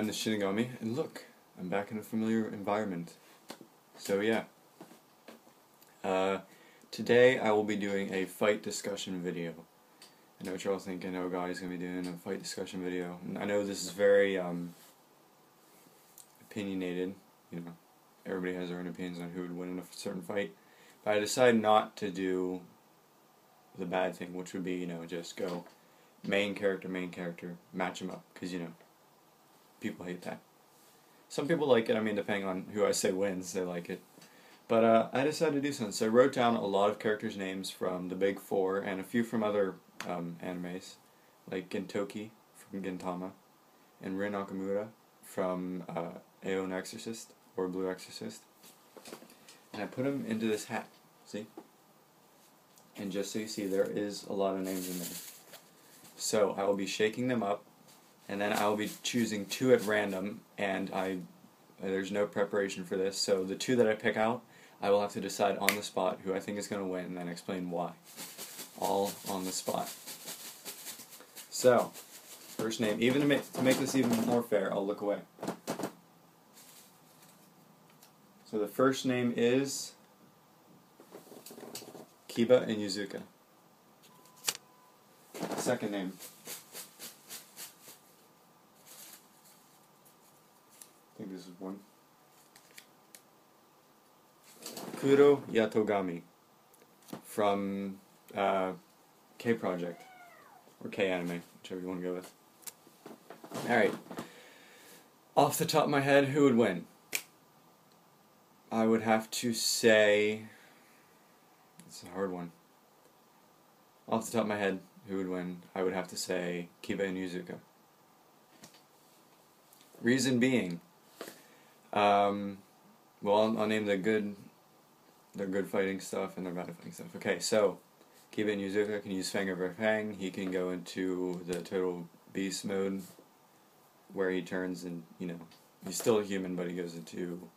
I'm the Shinigami, and look, I'm back in a familiar environment. So yeah. Today I will be doing a fight discussion video. I know what you're all thinking, oh god, he's going to be doing a fight discussion video. And I know this is very opinionated, you know, everybody has their own opinions on who would win in a certain fight. But I decided not to do the bad thing, which would be, you know, just go main character, match them up, because, you know, people hate that. Some people like it, I mean, depending on who I say wins, they like it. But I decided to do something, so I wrote down a lot of characters' names from the big four, and a few from other animes, like Gintoki from Gintama, and Rin Nakamura from Aeon Exorcist, or Blue Exorcist. And I put them into this hat, see? And just so you see, there is a lot of names in there. So I will be shaking them up, and then I will be choosing two at random, and there's no preparation for this, so the two that I pick out, I will have to decide on the spot who I think is going to win, and then explain why. All on the spot. So, first name, even to make this even more fair, I'll look away. So the first name is Kiba Inuzuka. Second name, I think this is one. Kuroh Yatogami from K Project, or K Anime, whichever you want to go with. Alright, off the top of my head, who would win? I would have to say, it's a hard one. Off the top of my head, who would win? I would have to say Kiba Inuzuka. Reason being, well, I'll name the good fighting stuff and their bad fighting stuff. Okay, so Kiba Inuzuka can use Fang over Fang. He can go into the total beast mode, where he turns and, you know, he's still a human, but he goes into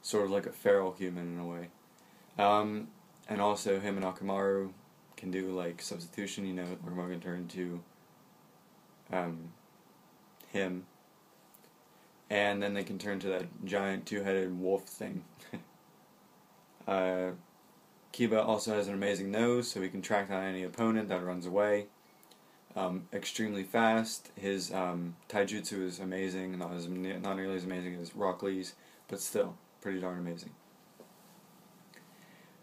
sort of like a feral human in a way. And also him and Akamaru can do like substitution, you know, Akamaru can turn into him. And then they can turn to that giant two-headed wolf thing. Kiba also has an amazing nose, so he can track down any opponent that runs away. Extremely fast. His taijutsu is amazing, not nearly as amazing as Rock Lee's, but still pretty darn amazing.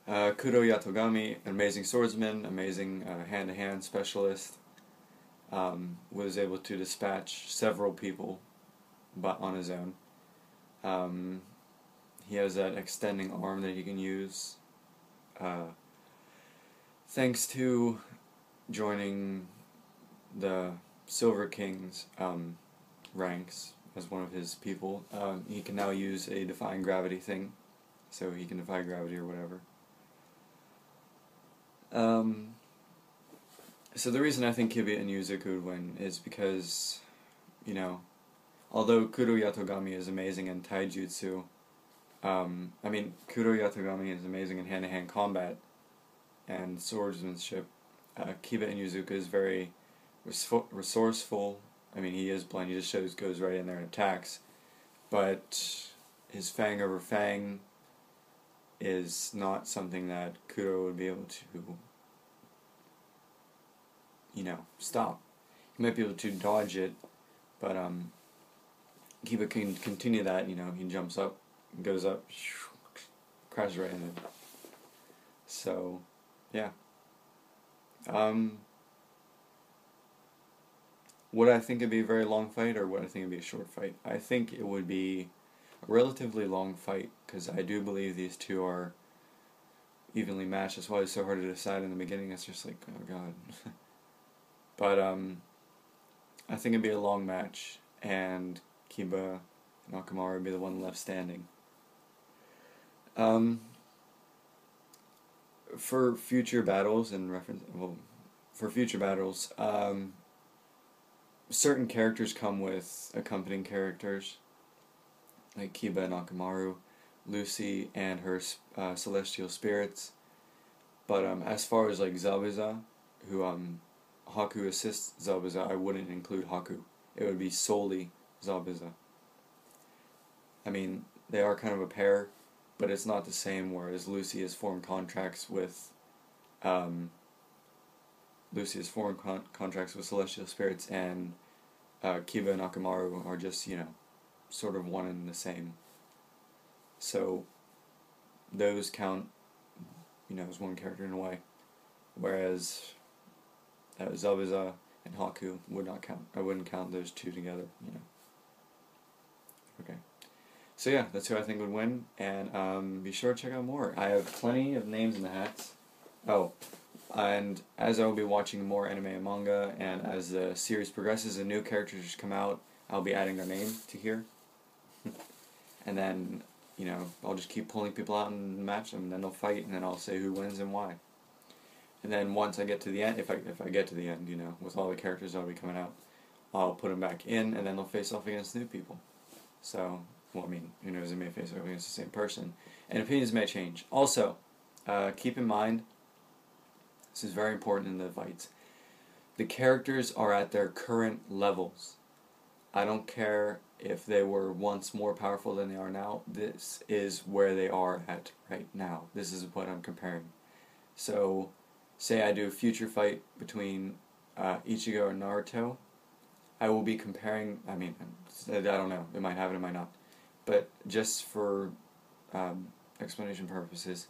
Kuroh Yatogami, an amazing swordsman, amazing hand-to-hand specialist. Was able to dispatch several people, but on his own. He has that extending arm that he can use. Thanks to joining the Silver King's ranks as one of his people, he can now use a defying gravity thing, so he can defy gravity or whatever. So the reason I think Kiba Inuzuka would win is because, you know, although Kuroh Yatogami is amazing in taijutsu, Kuroh Yatogami is amazing in hand-to-hand combat and swordsmanship. Kiba Inuzuka is very resourceful. I mean, he is blind, he just goes right in there and attacks. But his Fang over Fang is not something that Kuroh would be able to, you know, stop. He might be able to dodge it, but Kiba can continue that, you know, he jumps up, goes up, crashes right in it. So, yeah. Would I think it'd be a very long fight, or would I think it'd be a short fight? I think it would be a relatively long fight, because I do believe these two are evenly matched. That's why it's so hard to decide in the beginning. It's just like, oh god. But, I think it'd be a long match, and Kiba and Akamaru would be the one left standing. For future battles certain characters come with accompanying characters, like Kiba and Akamaru, Lucy and her celestial spirits. But as far as like Zabuza, who Haku assists Zabuza, I wouldn't include Haku. It would be solely Zabuza. I mean, they are kind of a pair, but it's not the same, whereas Lucy has formed contracts with, celestial spirits, and Kiba and Akamaru are just, sort of one and the same. So those count, as one character in a way, whereas Zabuza and Haku would not count. I wouldn't count those two together, Okay. So yeah, that's who I think would win, and be sure to check out more. I have plenty of names in the hats. Oh, and as I will be watching more anime and manga, and as the series progresses and new characters come out, I'll be adding their name to here. And then, I'll just keep pulling people out and match them, and then they'll fight, and then I'll say who wins and why. And then once I get to the end, if I get to the end, with all the characters that'll be coming out, I'll put them back in, and then they'll face off against new people. So, well, I mean, who knows, they may face off against the same person. And opinions may change. Also, keep in mind, this is very important in the fights, the characters are at their current levels. I don't care if they were once more powerful than they are now. This is where they are at right now. This is what I'm comparing. So, say I do a future fight between Ichigo and Naruto, I will be comparing, I don't know, it might have it, it might not. But just for explanation purposes,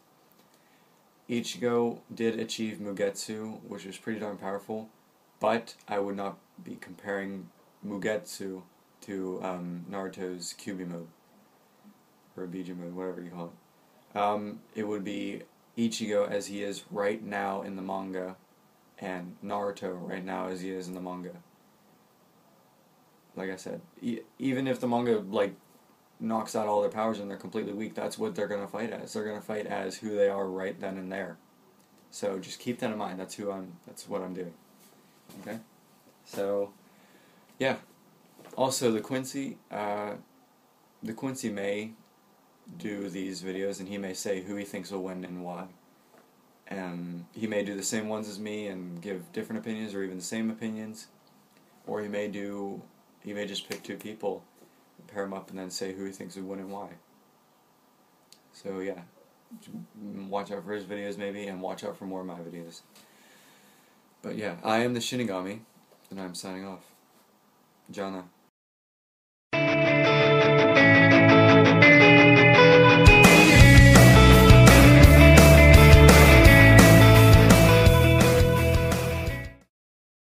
Ichigo did achieve Mugetsu, which was pretty darn powerful, but I would not be comparing Mugetsu to Naruto's Kyuubi mode, or Bija mode, whatever you call it. It would be Ichigo as he is right now in the manga, and Naruto right now as he is in the manga. Like I said, even if the manga knocks out all their powers and they're completely weak, that's what they're gonna fight as. They're gonna fight as who they are right then and there. So just keep that in mind. That's what I'm doing. Okay. So, yeah. Also, the Quincy may do these videos, and he may say who he thinks will win and why. He may do the same ones as me and give different opinions, or even the same opinions, or he may just pick two people, pair them up, and then say who he thinks would win and why. So yeah, watch out for his videos maybe, and watch out for more of my videos. But yeah, I am the Shinigami, and I'm signing off. Jana.